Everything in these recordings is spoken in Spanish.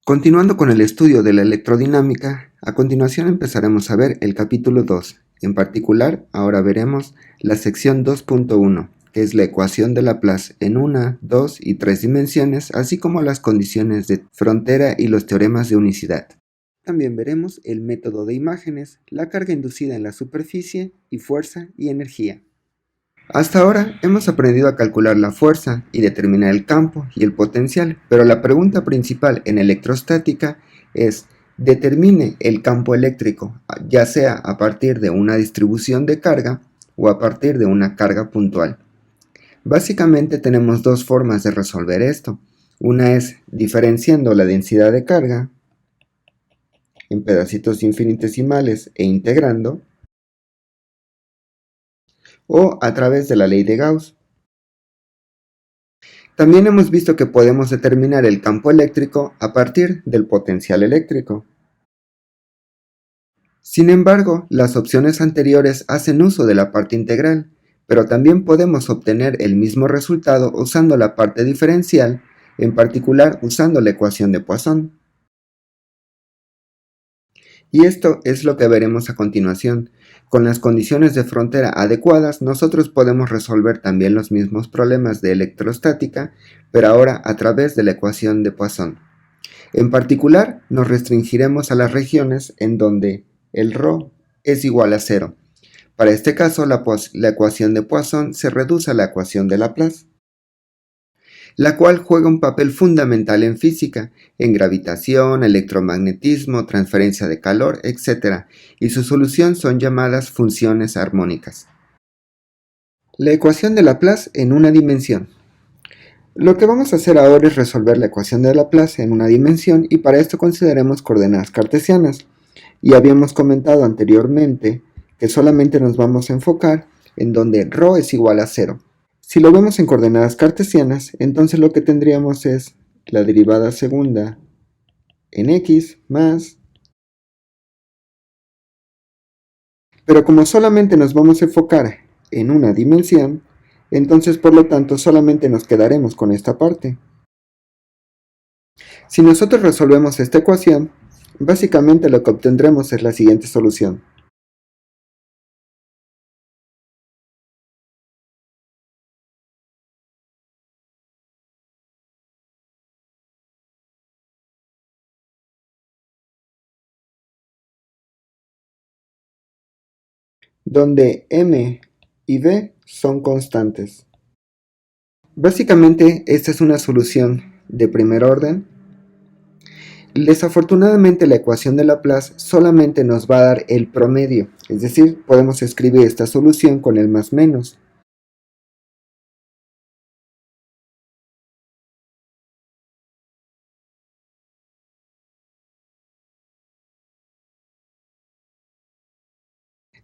Continuando con el estudio de la electrodinámica, a continuación empezaremos a ver el capítulo 2. En particular, ahora veremos la sección 2.1, que es la ecuación de Laplace en 1, 2 y 3 dimensiones, así como las condiciones de frontera y los teoremas de unicidad. También veremos el método de imágenes, la carga inducida en la superficie y fuerza y energía. Hasta ahora hemos aprendido a calcular la fuerza y determinar el campo y el potencial, pero la pregunta principal en electrostática es: determine el campo eléctrico, ya sea a partir de una distribución de carga o a partir de una carga puntual. Básicamente tenemos dos formas de resolver esto. Una es diferenciando la densidad de carga en pedacitos infinitesimales e integrando, o a través de la ley de Gauss. También hemos visto que podemos determinar el campo eléctrico a partir del potencial eléctrico. Sin embargo, las opciones anteriores hacen uso de la parte integral, pero también podemos obtener el mismo resultado usando la parte diferencial, en particular usando la ecuación de Poisson. Y esto es lo que veremos a continuación. Con las condiciones de frontera adecuadas, nosotros podemos resolver también los mismos problemas de electrostática, pero ahora a través de la ecuación de Poisson. En particular, nos restringiremos a las regiones en donde el ρ es igual a 0. Para este caso, la ecuación de Poisson se reduce a la ecuación de Laplace, la cual juega un papel fundamental en física, en gravitación, electromagnetismo, transferencia de calor, etc., y su solución son llamadas funciones armónicas. La ecuación de Laplace en una dimensión. Lo que vamos a hacer ahora es resolver la ecuación de Laplace en una dimensión, y para esto consideremos coordenadas cartesianas. Y habíamos comentado anteriormente que solamente nos vamos a enfocar en donde ρ es igual a 0. Si lo vemos en coordenadas cartesianas, entonces lo que tendríamos es la derivada segunda en x más... Pero como solamente nos vamos a enfocar en una dimensión, entonces por lo tanto solamente nos quedaremos con esta parte. Si nosotros resolvemos esta ecuación, básicamente lo que obtendremos es la siguiente solución. Donde m y b son constantes. Básicamente esta es una solución de primer orden. Desafortunadamente la ecuación de Laplace solamente nos va a dar el promedio, es decir, podemos escribir esta solución con el más menos.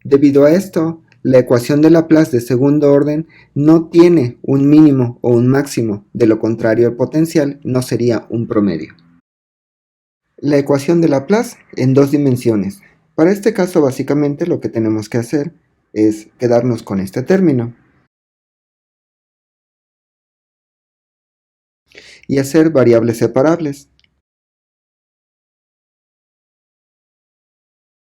Debido a esto, la ecuación de Laplace de segundo orden no tiene un mínimo o un máximo, de lo contrario el potencial no sería un promedio. La ecuación de Laplace en dos dimensiones. Para este caso básicamente lo que tenemos que hacer es quedarnos con este término y hacer variables separables.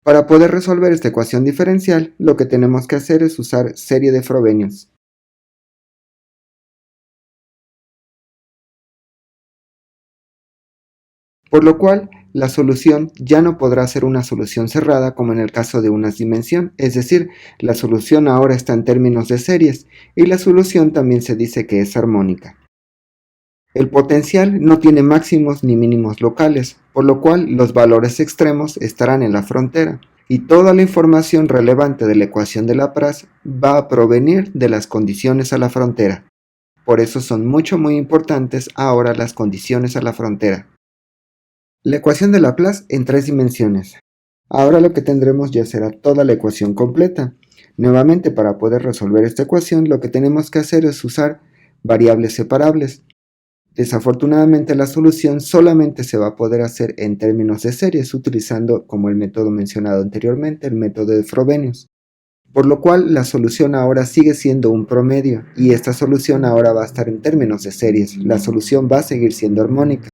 Para poder resolver esta ecuación diferencial, lo que tenemos que hacer es usar serie de Frobenius. Por lo cual, la solución ya no podrá ser una solución cerrada como en el caso de una dimensión, es decir, la solución ahora está en términos de series, y la solución también se dice que es armónica. El potencial no tiene máximos ni mínimos locales, por lo cual los valores extremos estarán en la frontera, y toda la información relevante de la ecuación de Laplace va a provenir de las condiciones a la frontera. Por eso son muy importantes ahora las condiciones a la frontera. La ecuación de Laplace en tres dimensiones. Ahora lo que tendremos ya será toda la ecuación completa. Nuevamente, para poder resolver esta ecuación, lo que tenemos que hacer es usar variables separables. Desafortunadamente, la solución solamente se va a poder hacer en términos de series, utilizando como el método mencionado anteriormente, el método de Frobenius. Por lo cual, la solución ahora sigue siendo un promedio, y esta solución ahora va a estar en términos de series. La solución va a seguir siendo armónica.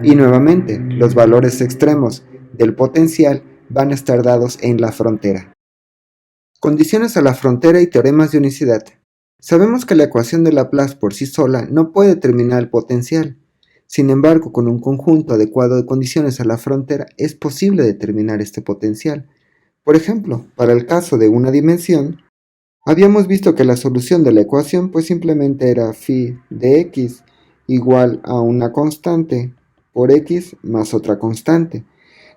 Y nuevamente, los valores extremos del potencial van a estar dados en la frontera. Condiciones a la frontera y teoremas de unicidad. Sabemos que la ecuación de Laplace por sí sola no puede determinar el potencial. Sin embargo, con un conjunto adecuado de condiciones a la frontera es posible determinar este potencial. Por ejemplo, para el caso de una dimensión, habíamos visto que la solución de la ecuación pues simplemente era phi de x igual a una constante por x más otra constante,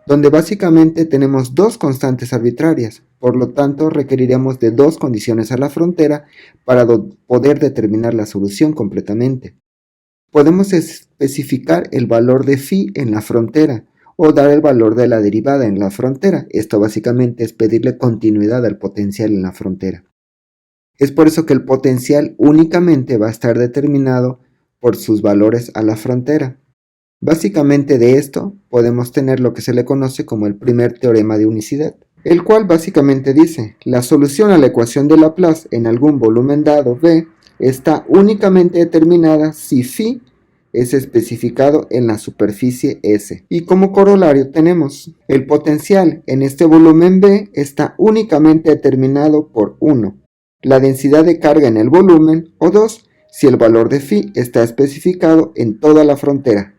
donde básicamente tenemos dos constantes arbitrarias, por lo tanto requeriremos de dos condiciones a la frontera para poder determinar la solución completamente. Podemos especificar el valor de phi en la frontera o dar el valor de la derivada en la frontera. Esto básicamente es pedirle continuidad al potencial en la frontera. Es por eso que el potencial únicamente va a estar determinado por sus valores a la frontera. Básicamente de esto podemos tener lo que se le conoce como el primer teorema de unicidad, el cual básicamente dice: la solución a la ecuación de Laplace en algún volumen dado V está únicamente determinada si phi es especificado en la superficie S. Y como corolario tenemos: el potencial en este volumen V está únicamente determinado por 1, la densidad de carga en el volumen, o 2, si el valor de phi está especificado en toda la frontera.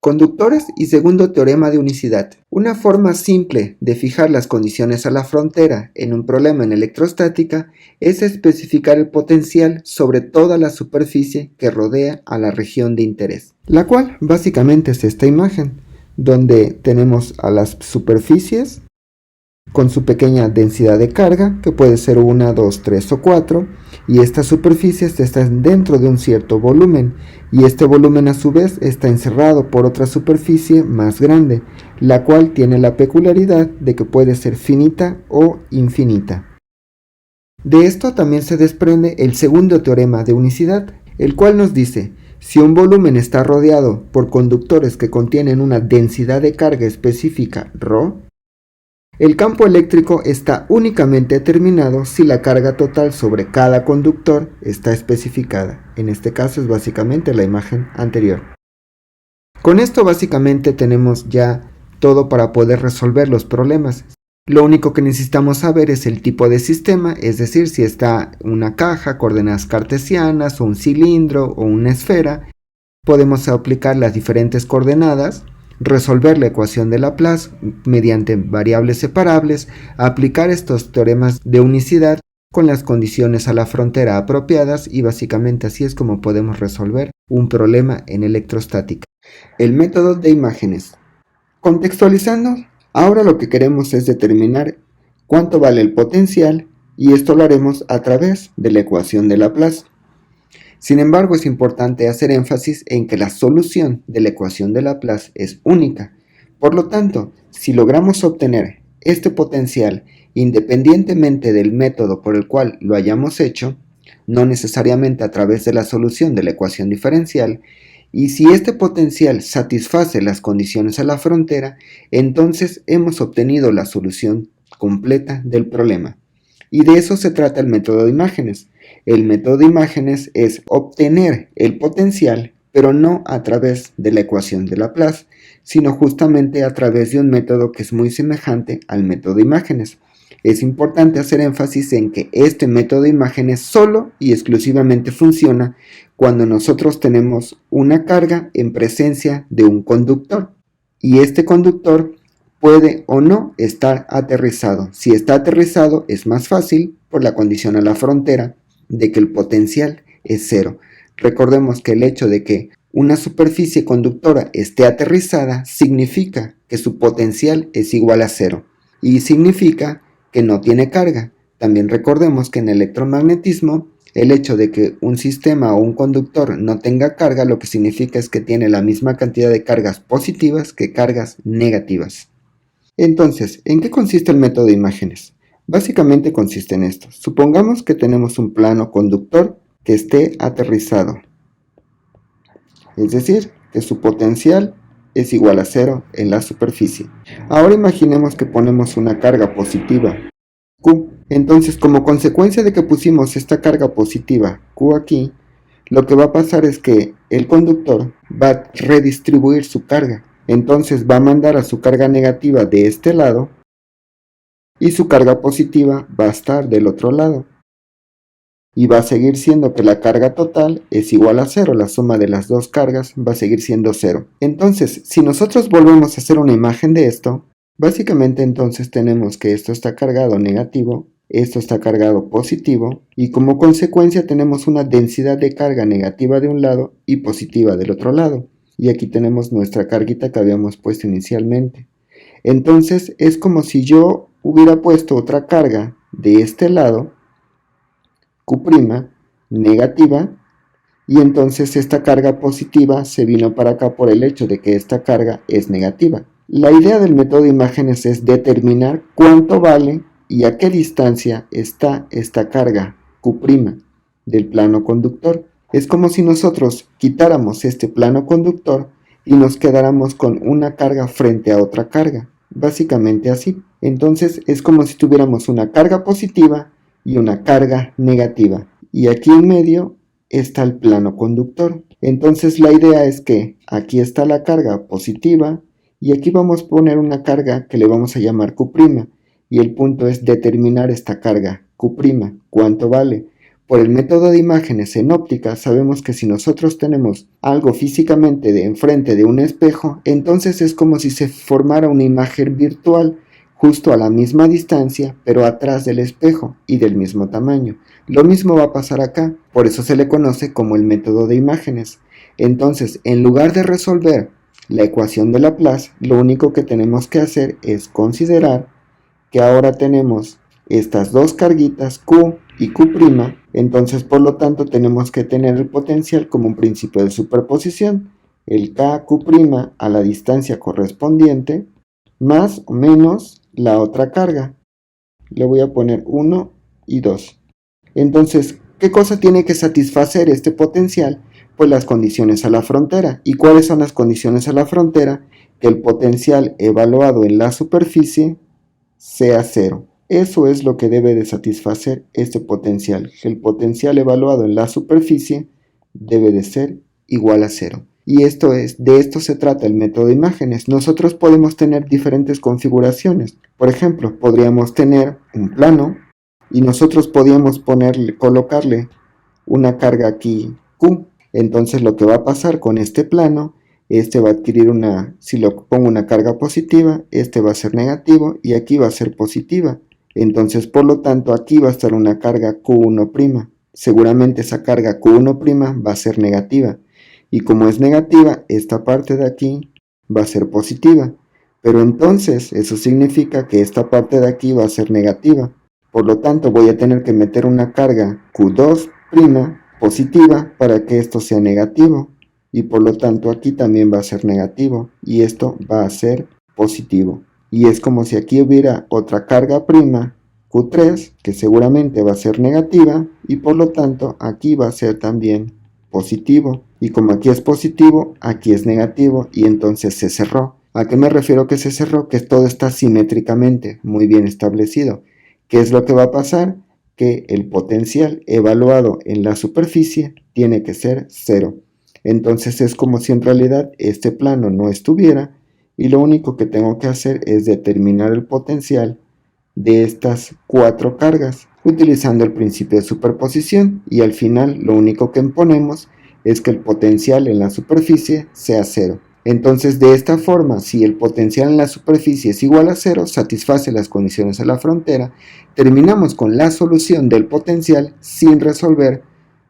Conductores y segundo teorema de unicidad. Una forma simple de fijar las condiciones a la frontera en un problema en electrostática es especificar el potencial sobre toda la superficie que rodea a la región de interés, la cual básicamente es esta imagen, donde tenemos a las superficies con su pequeña densidad de carga, que puede ser 1, 2, 3 o 4, y estas superficies están dentro de un cierto volumen, y este volumen a su vez está encerrado por otra superficie más grande, la cual tiene la peculiaridad de que puede ser finita o infinita. De esto también se desprende el segundo teorema de unicidad, el cual nos dice: si un volumen está rodeado por conductores que contienen una densidad de carga específica ρ, el campo eléctrico está únicamente determinado si la carga total sobre cada conductor está especificada. En este caso es básicamente la imagen anterior. Con esto básicamente tenemos ya todo para poder resolver los problemas. Lo único que necesitamos saber es el tipo de sistema, es decir, si está una caja, coordenadas cartesianas, o un cilindro, o una esfera. Podemos aplicar las diferentes coordenadas, resolver la ecuación de Laplace mediante variables separables, aplicar estos teoremas de unicidad con las condiciones a la frontera apropiadas, y básicamente así es como podemos resolver un problema en electrostática. El método de imágenes. Contextualizando, ahora lo que queremos es determinar cuánto vale el potencial, y esto lo haremos a través de la ecuación de Laplace. Sin embargo, es importante hacer énfasis en que la solución de la ecuación de Laplace es única. Por lo tanto, si logramos obtener este potencial independientemente del método por el cual lo hayamos hecho, no necesariamente a través de la solución de la ecuación diferencial, y si este potencial satisface las condiciones a la frontera, entonces hemos obtenido la solución completa del problema. Y de eso se trata el método de imágenes. El método de imágenes es obtener el potencial, pero no a través de la ecuación de Laplace, sino justamente a través de un método que es muy semejante al método de imágenes. Es importante hacer énfasis en que este método de imágenes solo y exclusivamente funciona cuando nosotros tenemos una carga en presencia de un conductor, y este conductor puede o no estar aterrizado. Si está aterrizado es más fácil por la condición a la frontera de que el potencial es cero. Recordemos que el hecho de que una superficie conductora esté aterrizada significa que su potencial es igual a cero, y significa que no tiene carga. También recordemos que en electromagnetismo el hecho de que un sistema o un conductor no tenga carga lo que significa es que tiene la misma cantidad de cargas positivas que cargas negativas. Entonces, ¿en qué consiste el método de imágenes? Básicamente consiste en esto. Supongamos que tenemos un plano conductor que esté aterrizado, es decir, que su potencial es igual a cero en la superficie. Ahora imaginemos que ponemos una carga positiva, Q. Entonces, como consecuencia de que pusimos esta carga positiva, Q aquí, lo que va a pasar es que el conductor va a redistribuir su carga. Entonces va a mandar a su carga negativa de este lado y su carga positiva va a estar del otro lado. Y va a seguir siendo que la carga total es igual a 0, la suma de las dos cargas va a seguir siendo 0. Entonces, si nosotros volvemos a hacer una imagen de esto, básicamente entonces tenemos que esto está cargado negativo, esto está cargado positivo, y como consecuencia tenemos una densidad de carga negativa de un lado y positiva del otro lado. Y aquí tenemos nuestra carguita que habíamos puesto inicialmente. Entonces es como si yo hubiera puesto otra carga de este lado, Q' negativa, y entonces esta carga positiva se vino para acá por el hecho de que esta carga es negativa. La idea del método de imágenes es determinar cuánto vale y a qué distancia está esta carga Q' del plano conductor. Es como si nosotros quitáramos este plano conductor y nos quedáramos con una carga frente a otra carga, básicamente así. Entonces es como si tuviéramos una carga positiva y una carga negativa, y aquí en medio está el plano conductor. Entonces la idea es que aquí está la carga positiva y aquí vamos a poner una carga que le vamos a llamar Q', y el punto es determinar esta carga Q', cuánto vale. Por el método de imágenes en óptica sabemos que si nosotros tenemos algo físicamente de enfrente de un espejo, entonces es como si se formara una imagen virtual justo a la misma distancia, pero atrás del espejo y del mismo tamaño. Lo mismo va a pasar acá, por eso se le conoce como el método de imágenes. Entonces, en lugar de resolver la ecuación de Laplace, lo único que tenemos que hacer es considerar que ahora tenemos estas dos carguitas Q y Q', entonces por lo tanto tenemos que tener el potencial como un principio de superposición, el KQ' a la distancia correspondiente, más o menos la otra carga. Le voy a poner 1 y 2. Entonces, ¿qué cosa tiene que satisfacer este potencial? Pues las condiciones a la frontera. ¿Y cuáles son las condiciones a la frontera? Que el potencial evaluado en la superficie sea 0. Eso es lo que debe de satisfacer este potencial. Que el potencial evaluado en la superficie debe de ser igual a 0. Y de esto se trata el método de imágenes. Nosotros podemos tener diferentes configuraciones. Por ejemplo, podríamos tener un plano y nosotros podríamos colocarle una carga aquí Q. Entonces lo que va a pasar con este plano, este va a adquirir si lo pongo una carga positiva, este va a ser negativo y aquí va a ser positiva. Entonces por lo tanto aquí va a estar una carga Q1'. Seguramente esa carga Q1' va a ser negativa. Y como es negativa, esta parte de aquí va a ser positiva. Pero entonces eso significa que esta parte de aquí va a ser negativa. Por lo tanto voy a tener que meter una carga Q2' positiva para que esto sea negativo. Y por lo tanto aquí también va a ser negativo. Y esto va a ser positivo. Y es como si aquí hubiera otra carga prima Q3 que seguramente va a ser negativa. Y por lo tanto aquí va a ser también positivo. Y como aquí es positivo, aquí es negativo y entonces se cerró. ¿A qué me refiero que se cerró? Que todo está simétricamente muy bien establecido. ¿Qué es lo que va a pasar? Que el potencial evaluado en la superficie tiene que ser 0. Entonces es como si en realidad este plano no estuviera y lo único que tengo que hacer es determinar el potencial de estas 4 cargas utilizando el principio de superposición, y al final lo único que imponemos es que el potencial en la superficie sea 0. Entonces de esta forma, si el potencial en la superficie es igual a 0, satisface las condiciones a la frontera, terminamos con la solución del potencial sin resolver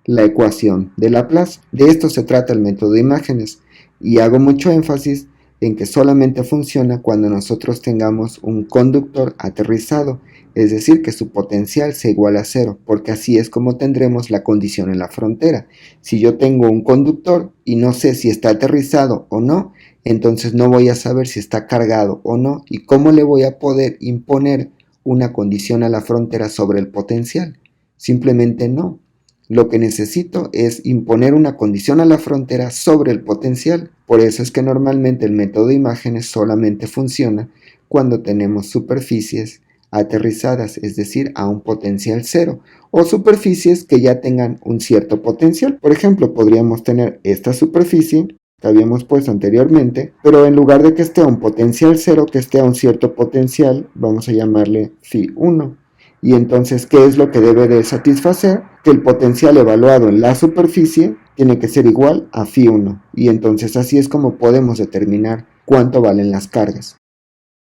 la ecuación de Laplace. De esto se trata el método de imágenes, y hago mucho énfasis en que solamente funciona cuando nosotros tengamos un conductor aterrizado, es decir, que su potencial sea igual a 0, porque así es como tendremos la condición en la frontera. Si yo tengo un conductor y no sé si está aterrizado o no, entonces no voy a saber si está cargado o no, y cómo le voy a poder imponer una condición a la frontera sobre el potencial. Simplemente no. Lo que necesito es imponer una condición a la frontera sobre el potencial. Por eso es que normalmente el método de imágenes solamente funciona cuando tenemos superficies aterrizadas, es decir, a un potencial cero, o superficies que ya tengan un cierto potencial. Por ejemplo, podríamos tener esta superficie que habíamos puesto anteriormente, pero en lugar de que esté a un potencial cero, que esté a un cierto potencial, vamos a llamarle phi1. Y entonces, ¿qué es lo que debe de satisfacer? Que el potencial evaluado en la superficie tiene que ser igual a phi1. Y entonces así es como podemos determinar cuánto valen las cargas.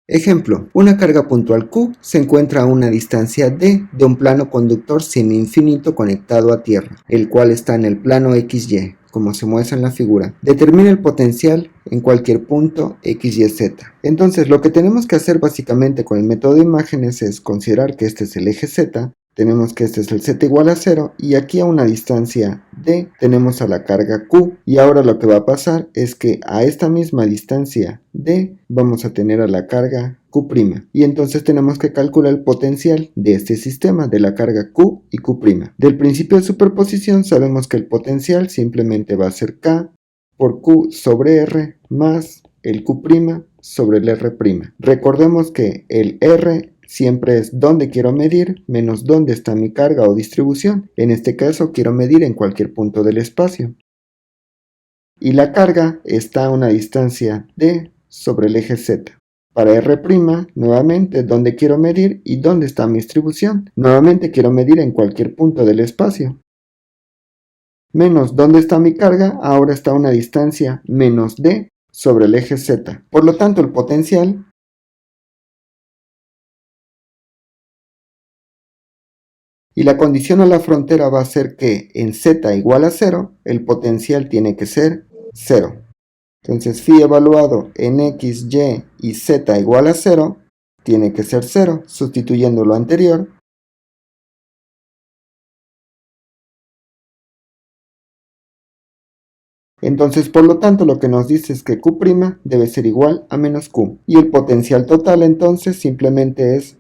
Ejemplo, una carga puntual Q se encuentra a una distancia d de un plano conductor semi-infinito conectado a tierra, el cual está en el plano XY, como se muestra en la figura. Determina el potencial en cualquier punto XYZ. Entonces, lo que tenemos que hacer básicamente con el método de imágenes es considerar que este es el eje Z, tenemos que este es el Z igual a 0 y aquí a una distancia D tenemos a la carga Q, y ahora lo que va a pasar es que a esta misma distancia D vamos a tener a la carga Q', y entonces tenemos que calcular el potencial de este sistema de la carga Q y Q'. Del principio de superposición sabemos que el potencial simplemente va a ser K por Q sobre R más el Q' sobre el R'. Recordemos que el R siempre es dónde quiero medir menos dónde está mi carga o distribución. En este caso quiero medir en cualquier punto del espacio. Y la carga está a una distancia d sobre el eje z. Para R', nuevamente, dónde quiero medir y dónde está mi distribución. Nuevamente quiero medir en cualquier punto del espacio. Menos dónde está mi carga, ahora está a una distancia menos d sobre el eje z. Por lo tanto, el potencial y la condición a la frontera va a ser que en z igual a 0, el potencial tiene que ser 0. Entonces phi evaluado en x, y z igual a 0 tiene que ser 0, sustituyendo lo anterior. Entonces, por lo tanto, lo que nos dice es que Q' debe ser igual a menos Q. Y el potencial total entonces simplemente es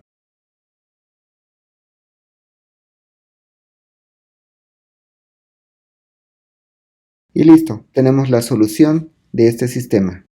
y listo, tenemos la solución de este sistema.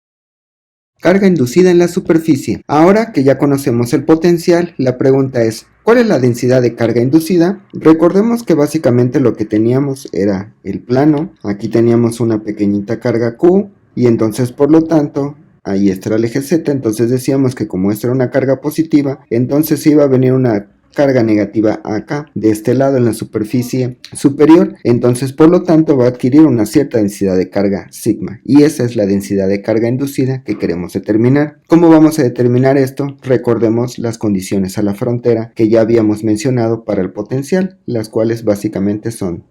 Carga inducida en la superficie. Ahora que ya conocemos el potencial, la pregunta es, ¿cuál es la densidad de carga inducida? Recordemos que básicamente lo que teníamos era el plano, aquí teníamos una pequeñita carga Q, y entonces por lo tanto, ahí está el eje Z, entonces decíamos que como esta era una carga positiva, entonces iba a venir una carga negativa acá, de este lado en la superficie superior, entonces por lo tanto va a adquirir una cierta densidad de carga sigma, y esa es la densidad de carga inducida que queremos determinar. ¿Cómo vamos a determinar esto? Recordemos las condiciones a la frontera que ya habíamos mencionado para el potencial, las cuales básicamente son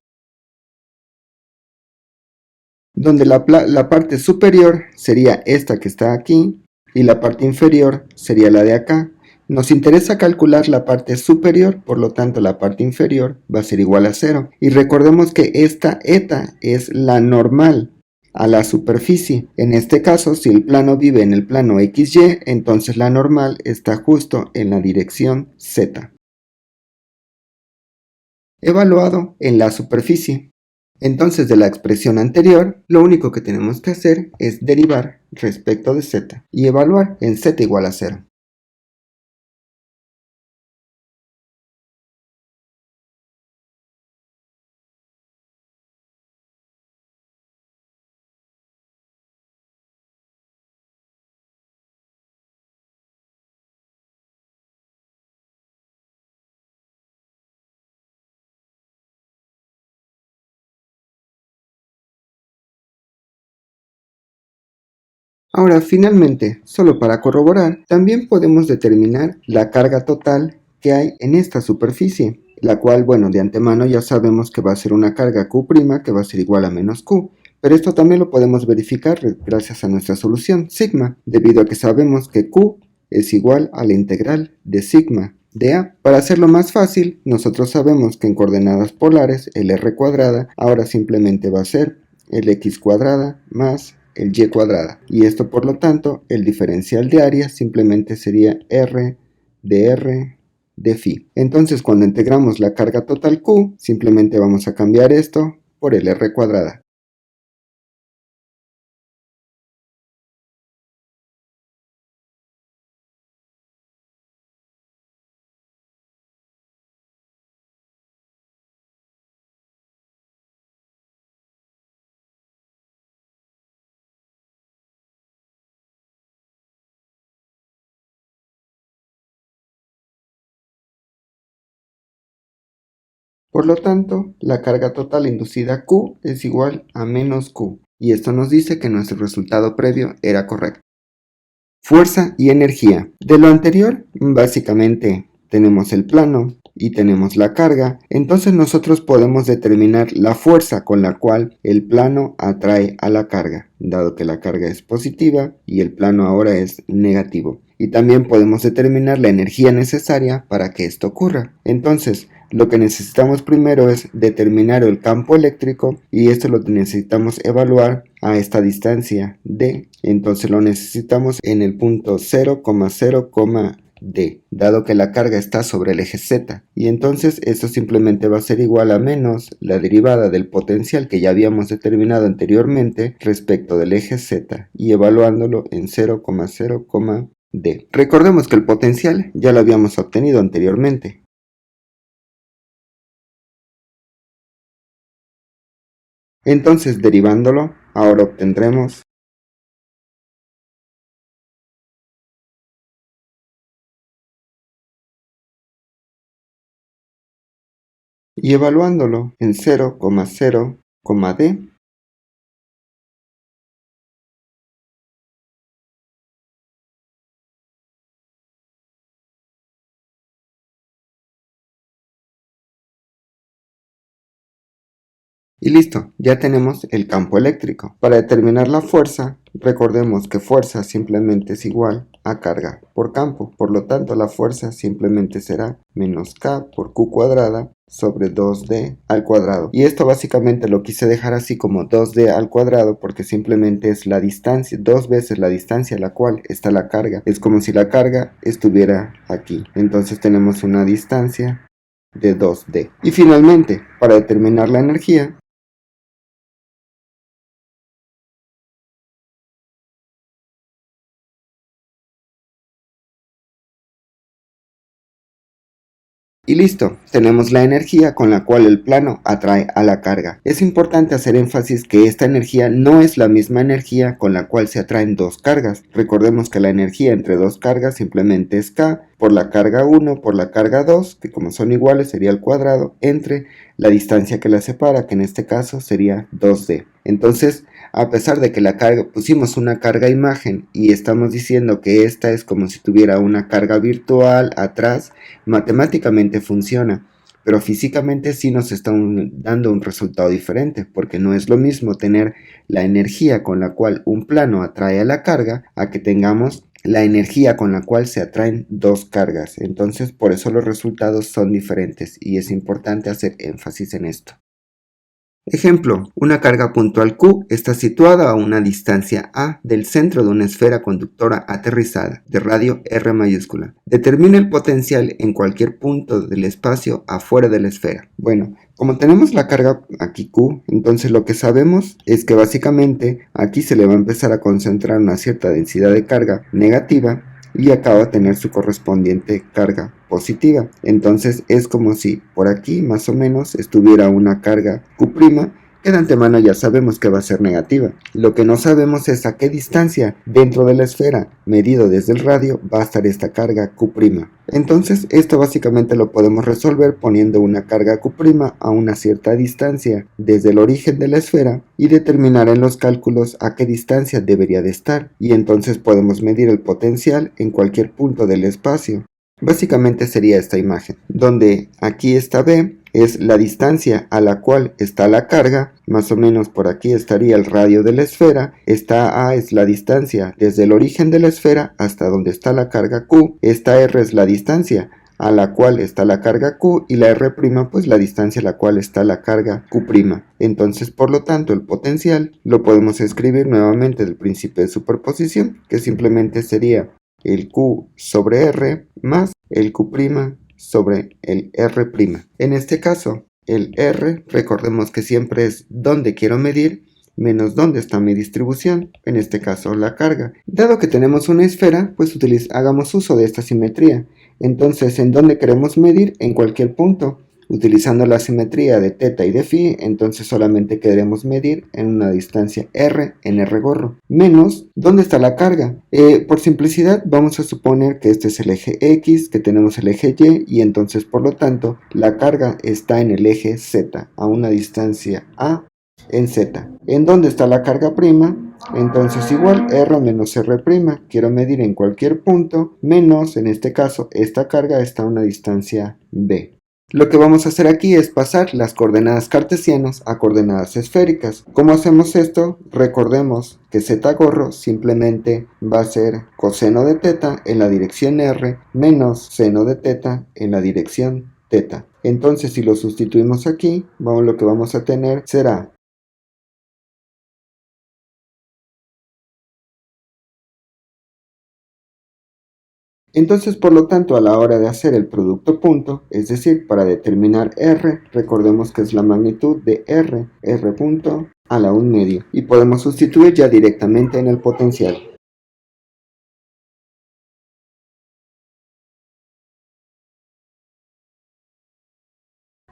donde la parte superior sería esta que está aquí y la parte inferior sería la de acá. Nos interesa calcular la parte superior, por lo tanto la parte inferior va a ser igual a 0. Y recordemos que esta eta es la normal a la superficie. En este caso, si el plano vive en el plano XY, entonces la normal está justo en la dirección Z. Evaluado en la superficie. Entonces, de la expresión anterior, lo único que tenemos que hacer es derivar respecto de z y evaluar en z igual a 0. Ahora, finalmente, solo para corroborar, también podemos determinar la carga total que hay en esta superficie, la cual, bueno, de antemano ya sabemos que va a ser una carga Q' que va a ser igual a menos Q, pero esto también lo podemos verificar gracias a nuestra solución sigma, debido a que sabemos que Q es igual a la integral de sigma de A. Para hacerlo más fácil, nosotros sabemos que en coordenadas polares el R cuadrada ahora simplemente va a ser el X cuadrada más el y cuadrada, y esto por lo tanto el diferencial de área simplemente sería r de phi. Entonces cuando integramos la carga total Q simplemente vamos a cambiar esto por el r cuadrada. Por lo tanto, la carga total inducida Q es igual a menos Q, y esto nos dice que nuestro resultado previo era correcto. Fuerza y energía. De lo anterior, básicamente tenemos el plano y tenemos la carga, entonces nosotros podemos determinar la fuerza con la cual el plano atrae a la carga, dado que la carga es positiva y el plano ahora es negativo. Y también podemos determinar la energía necesaria para que esto ocurra. Entonces, lo que necesitamos primero es determinar el campo eléctrico y esto lo necesitamos evaluar a esta distancia d. Entonces lo necesitamos en el punto 0,0, d, dado que la carga está sobre el eje z. Y entonces esto simplemente va a ser igual a menos la derivada del potencial que ya habíamos determinado anteriormente respecto del eje z y evaluándolo en 0,0, d. Recordemos que el potencial ya lo habíamos obtenido anteriormente. Entonces, derivándolo, ahora obtendremos y evaluándolo en 0,0, d, y listo, ya tenemos el campo eléctrico. Para determinar la fuerza, recordemos que fuerza simplemente es igual a carga por campo. Por lo tanto, la fuerza simplemente será menos K por Q cuadrada sobre 2D al cuadrado. Y esto básicamente lo quise dejar así como 2D al cuadrado porque simplemente es la distancia, 2 veces la distancia a la cual está la carga. Es como si la carga estuviera aquí. Entonces tenemos una distancia de 2D. Y finalmente, para determinar la energía, y listo, tenemos la energía con la cual el plano atrae a la carga. Es importante hacer énfasis que esta energía no es la misma energía con la cual se atraen dos cargas. Recordemos que la energía entre dos cargas simplemente es K por la carga 1 por la carga 2, que como son iguales sería el cuadrado, entre la distancia que las separa, que en este caso sería 2D. Entonces, a pesar de que la carga, pusimos una carga imagen y estamos diciendo que esta es como si tuviera una carga virtual atrás, matemáticamente funciona, pero físicamente sí nos está dando un resultado diferente, porque no es lo mismo tener la energía con la cual un plano atrae a la carga a que tengamos la energía con la cual se atraen dos cargas. Entonces, por eso los resultados son diferentes y es importante hacer énfasis en esto. Ejemplo, una carga puntual Q está situada a una distancia A del centro de una esfera conductora aterrizada, de radio R mayúscula. Determina el potencial en cualquier punto del espacio afuera de la esfera. Bueno, como tenemos la carga aquí Q, entonces lo que sabemos es que básicamente aquí se le va a empezar a concentrar una cierta densidad de carga negativa y acaba de tener su correspondiente carga positiva. Entonces es como si por aquí más o menos estuviera una carga Q', que de antemano ya sabemos que va a ser negativa. Lo que no sabemos es a qué distancia dentro de la esfera, medido desde el radio, va a estar esta carga Q'. Entonces esto básicamente lo podemos resolver poniendo una carga Q' a una cierta distancia desde el origen de la esfera y determinar en los cálculos a qué distancia debería de estar, y entonces podemos medir el potencial en cualquier punto del espacio. Básicamente sería esta imagen, donde aquí está B, es la distancia a la cual está la carga, más o menos por aquí estaría el radio de la esfera, esta A es la distancia desde el origen de la esfera hasta donde está la carga Q, esta R es la distancia a la cual está la carga Q y la R' pues la distancia a la cual está la carga Q'. Entonces, por lo tanto, el potencial lo podemos escribir nuevamente del principio de superposición, que simplemente sería el Q sobre R más el Q' sobre el R'. En este caso, el R, recordemos que siempre es donde quiero medir menos dónde está mi distribución, en este caso la carga. Dado que tenemos una esfera, pues hagamos uso de esta simetría. Entonces, ¿en dónde queremos medir? En cualquier punto. Utilizando la simetría de teta y de phi, entonces solamente queremos medir en una distancia r en r gorro. Menos, ¿dónde está la carga? Por simplicidad vamos a suponer que este es el eje x, que tenemos el eje y, y entonces por lo tanto la carga está en el eje z, a una distancia a en z. ¿En dónde está la carga prima? Entonces igual r menos r', quiero medir en cualquier punto, menos, en este caso, esta carga está a una distancia b. Lo que vamos a hacer aquí es pasar las coordenadas cartesianas a coordenadas esféricas. ¿Cómo hacemos esto? Recordemos que z gorro simplemente va a ser coseno de teta en la dirección r menos seno de teta en la dirección teta. Entonces si lo sustituimos aquí, lo que vamos a tener será entonces, por lo tanto, a la hora de hacer el producto punto, es decir, para determinar R, recordemos que es la magnitud de R punto a la 1/2, y podemos sustituir ya directamente en el potencial.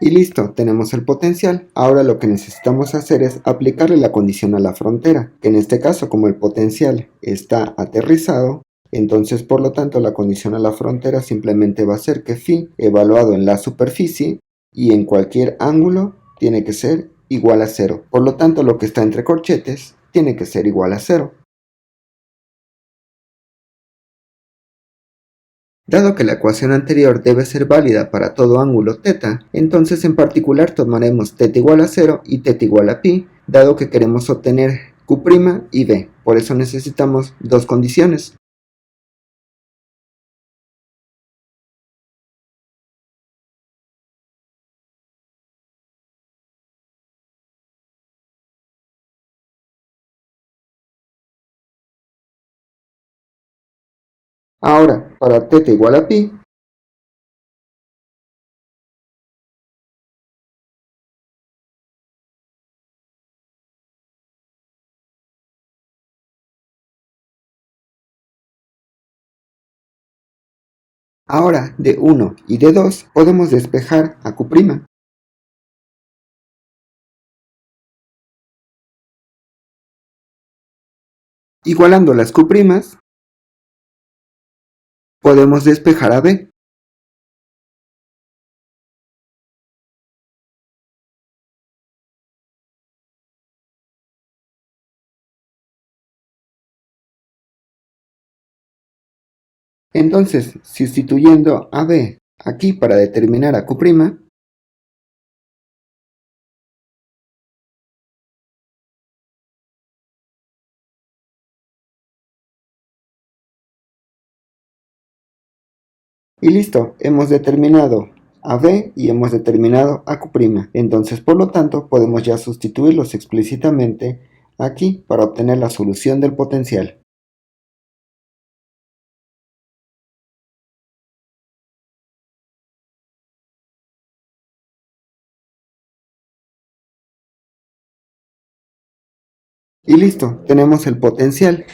Y listo, tenemos el potencial. Ahora lo que necesitamos hacer es aplicarle la condición a la frontera, que en este caso, como el potencial está aterrizado, entonces por lo tanto la condición a la frontera simplemente va a ser que phi evaluado en la superficie y en cualquier ángulo tiene que ser igual a 0. Por lo tanto lo que está entre corchetes tiene que ser igual a 0. Dado que la ecuación anterior debe ser válida para todo ángulo θ, entonces en particular tomaremos θ igual a 0 y θ igual a pi, dado que queremos obtener Q' y B. Por eso necesitamos dos condiciones. Ahora, para θ igual a pi, ahora de 1 y de 2 podemos despejar a Q'. Igualando las Q', podemos despejar a B. Entonces, sustituyendo a B aquí para determinar a Q', y listo, hemos determinado a B y hemos determinado a Q'. Entonces, por lo tanto, podemos ya sustituirlos explícitamente aquí para obtener la solución del potencial. Y listo, tenemos el potencial.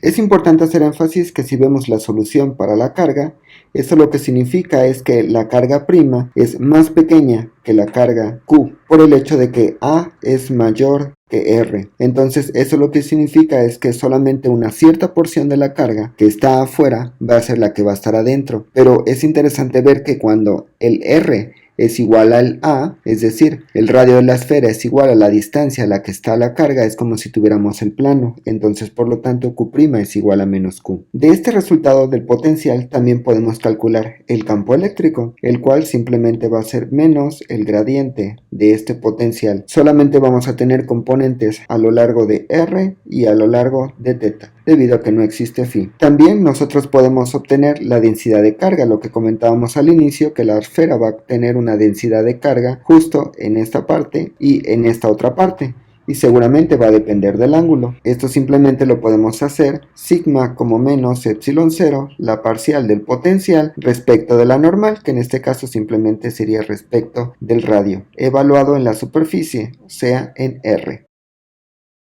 Es importante hacer énfasis que si vemos la solución para la carga, eso lo que significa es que la carga prima es más pequeña que la carga Q, por el hecho de que A es mayor que R. Entonces eso lo que significa es que solamente una cierta porción de la carga que está afuera va a ser la que va a estar adentro. Pero es interesante ver que cuando el R es igual al A, es decir, el radio de la esfera es igual a la distancia a la que está la carga, es como si tuviéramos el plano, entonces por lo tanto Q' es igual a menos Q. De este resultado del potencial también podemos calcular el campo eléctrico, el cual simplemente va a ser menos el gradiente de este potencial. Solamente vamos a tener componentes a lo largo de R y a lo largo de θ, debido a que no existe phi. También nosotros podemos obtener la densidad de carga, lo que comentábamos al inicio, que la esfera va a tener una densidad de carga justo en esta parte y en esta otra parte, y seguramente va a depender del ángulo. Esto simplemente lo podemos hacer sigma como menos epsilon 0, la parcial del potencial respecto de la normal, que en este caso simplemente sería respecto del radio, evaluado en la superficie, o sea en R.